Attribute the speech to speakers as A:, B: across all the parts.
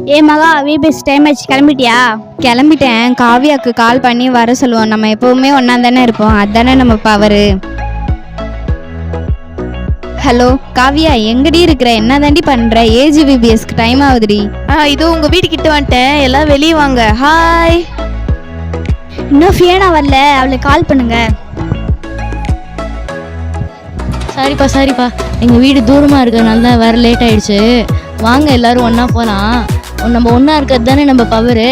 A: ஏ மகா VBS time ஆச்சு, கிளம்பிட்டியா?
B: கிளம்பிட்டேன். காவியாக்கு கால் பண்ணி வர சொல்லுவோம். நம்ம எப்பவுமே ஒன்னா தானே இருப்போம், அதுதானே நம்ம பவரு. ஹலோ காவியா, எங்கடி இருக்கிற? என்ன தாண்டி பண்ற? ஏஜி விபிஎஸ்க்கு டைம் ஆகுதுடி.
C: இதோ உங்க வீட்டு கிட்ட வந்துட்டேன், எல்லாம் வெளியே வாங்க. ஹாய்.
A: இன்னும் ஃபியனா வரல, அவளுக்கு கால் பண்ணுங்க.
C: சாரிப்பா எங்கள் வீடு தூரமாக இருக்கிறதுனால தான் வர லேட் ஆயிடுச்சு. வாங்க எல்லாரும் ஒன்றா போகலாம். நம்ம ஒன்றா இருக்கிறது தானே நம்ம பவரு.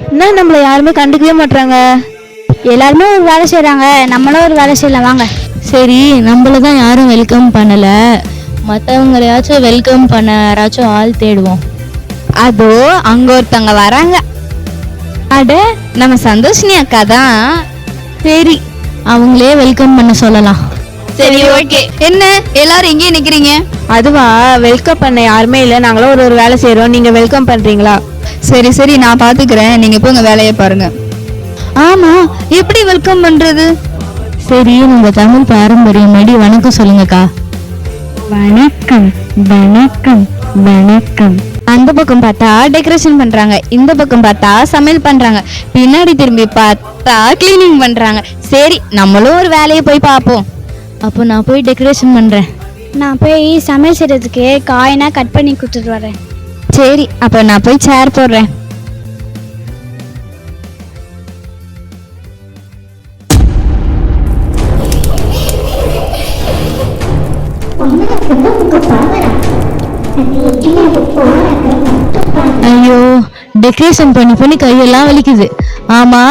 A: என்ன நம்மளை யாருமே கண்டுக்கவே மாட்டாங்க. எல்லாருமே ஒரு வேலை செய்கிறாங்க, நம்மளும் ஒரு வேலை செய்யலாம் வாங்க.
C: சரி, நம்மள தான் யாரும் வெல்கம் பண்ணலை, மற்றவங்களையாச்சும் வெல்கம் பண்ண யாராச்சும் ஆள் தேடுவோம்.
B: அதோ அங்க ஒருத்தவங்க வராங்க. அட, நம்ம சந்தோஷினி அக்கா தான்.
C: சரி, அவங்களே வெல்கம் பண்ண சொல்லலாம்.
B: சரி ஓகே. என்ன எல்லாரும் எங்கேயே நிக்கிறீங்க?
A: அதுவா, வெல்கம் பண்ண யாருமே இல்லை, நாங்களும் ஒரு வேலை செய்கிறோம். நீங்கள் வெல்கம் பண்ணுறீங்களா?
B: சரி நான் பாத்துக்கிறேன், நீங்க போங்க வேலையை பாருங்க. ஆமா, எப்படி வெல்கம் பண்றது?
C: சரி, நம்ம தமிழ் பாரம்பரியம் படி வணக்கம் சொல்லுங்கக்கா.
A: வணக்கம் வணக்கம் வணக்கம்.
B: அந்த பக்கம் பார்த்தா டெக்கரேஷன் பண்றாங்க, இந்த பக்கம் பார்த்தா சமையல் பண்றாங்க, பின்னாடி திரும்பி பார்த்தா கிளீனிங் பண்றாங்க. சரி, நம்மளும் ஒரு வேலையை போய் பார்ப்போம்.
C: அப்போ நான் போய் டெக்கரேஷன் பண்றேன்.
A: நான் போய் சமையல் செய்யறதுக்கு காயினா கட் பண்ணி கொடுத்துட்டு வரேன்.
B: சரி, அப்ப நான் போய் சேர் போடுறேன்.
C: ஐயோ, டெக்கரேஷன் பண்ணி கையெல்லாம் வலிக்குது. ஆமா,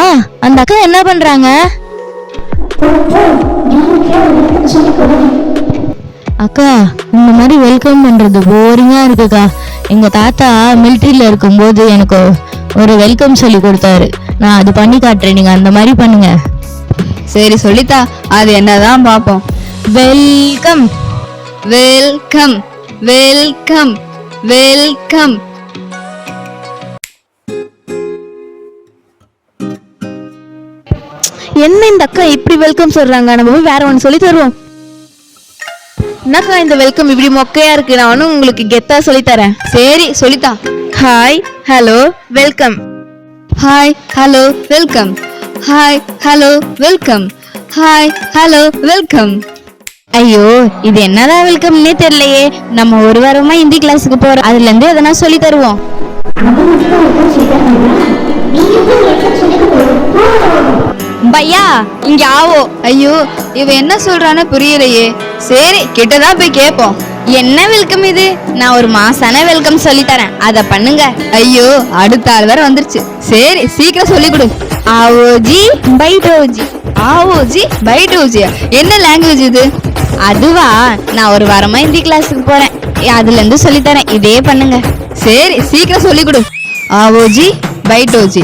C: அந்த அக்கா என்ன பண்றாங்க? அக்கா, இந்த மாதிரி வெல்கம் பண்றது போரிங்கா இருக்குக்கா. எங்க தாத்தா மிலிட்ரியில இருக்கும்போது எனக்கு ஒரு வெல்கம் சொல்லி கொடுத்தாரு. நான் அது பண்ணி காட்டுறேன், நீங்க அந்த மாதிரி பண்ணுங்க.
B: சரி சொல்லித்தா, அது என்னதான் பாப்போம். Welcome welcome welcome welcome.
A: என்ன இந்த அக்கா இப்படி வெல்கம் சொல்றாங்க? நம்ம போய் வேற ஒன்று சொல்லி தருவோம்.
C: என்னக்கா இந்த வெல்கம் இப்படி மொக்கையா இருக்கு? நானும் உங்களுக்கு கெத்தா சொல்லி தரேன்.
B: சரி சொல்லித்தா.
C: Hi, hello, welcome.
B: Hi hello welcome. Hi hello welcome. Hi hello welcome. ஐயோ, இது என்னதான் வெல்கம்னே தெரியலையே. நம்ம ஒரு வாரமா ஹிந்தி கிளாஸுக்கு போறோம், அதுல இருந்து எதனா சொல்லி தருவோம். பையா இங்க ஆவோ. ஐயோ, இவ என்ன சொல்றான்னு புரியலையே. சரி, கிட்டதான் போய் கேட்போம். என்ன வெல்கம் இது? நான் ஒரு மாசான வெல்கம் சொல்லி தரேன், அத பண்ணுங்க. ஐயோ, அடுத்த ஆள் வேற வந்துருச்சு. சரி, சீக்கிரம் சொல்லி கொடு. ஆவோஜி பைட்டோஜி. ஆவோஜி பைட்டோஜி. என்ன லாங்குவேஜ் இது? அதுவா, நான் ஒரு வாரமா ஹிந்தி கிளாஸுக்கு போறேன், அதுல இருந்து சொல்லி தரேன், இதே பண்ணுங்க. சரி, சீக்கிரம் சொல்லி கொடு. ஆவோஜி பைட்டோஜி.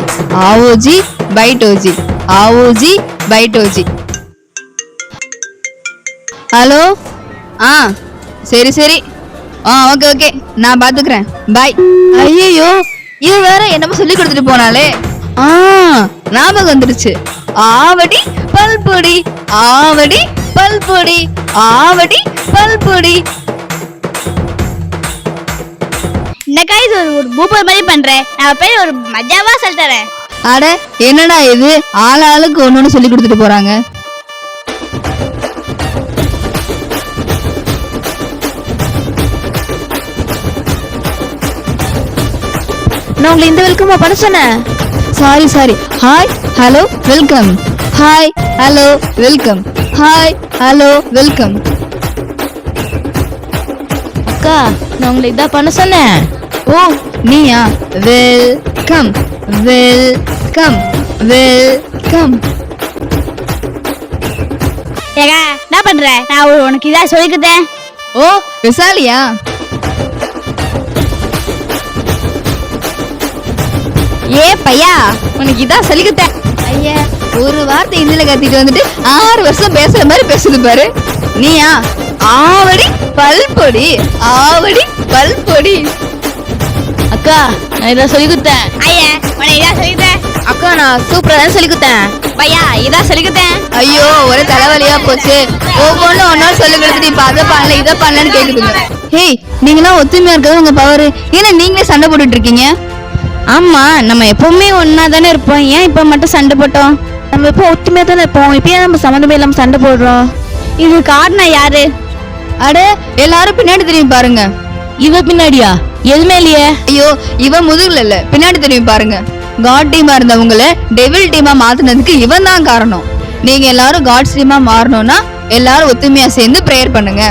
B: ஆவோஜி பைட்டோஜி. ஆவோஜி பைட்டோஜி. ஹலோ. சரி ஓகே, நான் பாத்துக்கிறேன், பாய். ஐயோ, இது வேற என்னமோ சொல்லி கொடுத்துட்டு போனாலே. ஞாபகம் வந்துருச்சு. ஆவடி பல்பொடி. ஆவடி பல்பொடி. ஆவடி பல்பொடி.
A: என்னக்கா இது ஒரு பூப்பர் மாதிரி பண்றேன், நான் போய் ஒரு மஜாவா சொல்லி தரேன்.
B: அட, என்னடா இது, ஆளாளுக்கு ஒன்னொன்னு சொல்லி கொடுத்துட்டு போறாங்க.
C: நான் உங்களை இந்த வெல்கமா பண்ண சொன்னேன்.
B: Sorry. Hi hello welcome. Hi hello welcome. Hi hello welcome.
C: அக்கா, நான் உங்களை இதான் பண்ண சொன்னேன்.
B: ஓ, நீயா? Welcome welcome welcome.
A: ஏங்க என்ன பண்ற? நான் உனக்கு இதா சொல்லிக்கிட்டேன்.
B: ஓ, விசாலியா? ஏ பையா, உனக்கு இதான் சொல்லிக்கிட்டேன். ஐயா, ஒரு வார்த்தை இந்தியில கத்திட்டு வந்துட்டு 6 வருஷம் பேசுற மாதிரி பேசுது பாரு. நீயா? ஆவடி பல்பொடி. ஆவடி பல்பொடி.
C: அக்கா, நான் இதான் சொல்லி கொடுத்தேன்.
A: ஐயா, உனக்கு இதா சொல்லிக்கிட்டேன்.
B: அக்கா நான் சூப்பரா தான் சொல்லி கொடுத்தேன். பையா இதான் சொல்லி கொடுத்தேன். ஐயோ ஒரே தலைவலியா போச்சு. ஒவ்வொன்றும் ஒன்னா சொல்லி கொடுத்துட்டு இப்ப அதை பண்ணல இதை பண்ணலன்னு கேக்குதுங்க. ஹேய் நீங்களாம் ஒத்துமையா இருக்கிறது உங்க பவர். ஏன்னா நீங்களே சண்டை போட்டுட்டு இருக்கீங்க? ஆமா நம்ம எப்பவுமே ஒன்னா தானே இருப்போம். ஏன் இப்ப மட்டும் சண்டை போட்டோம்?
A: நம்ம இப்போ ஒத்துமையா தானே இருப்போம். இப்போ ஏன் நம்ம சம்மந்தமே இல்லாம சண்டை போடுறோம்?
B: இது காரணம் யாரு? அட எல்லாரும் பின்னாடி திரும்பி பாருங்க.
C: இவ பின்னாடியா? எதுவுமே இல்லையே.
B: ஐயோ இவ முதுகுல இல்ல பின்னாடி திரும்பி பாருங்க. காட் டீமா இருந்தவங்கள டெவில் டீமா மாத்தினதுக்கு இவன் தான் காரணம். நீங்க எல்லாரும் காட்ஸ் டீமா மாறணும்னா எல்லாரும் ஒத்துமையா சேர்ந்து ப்ரேயர் பண்ணுங்க.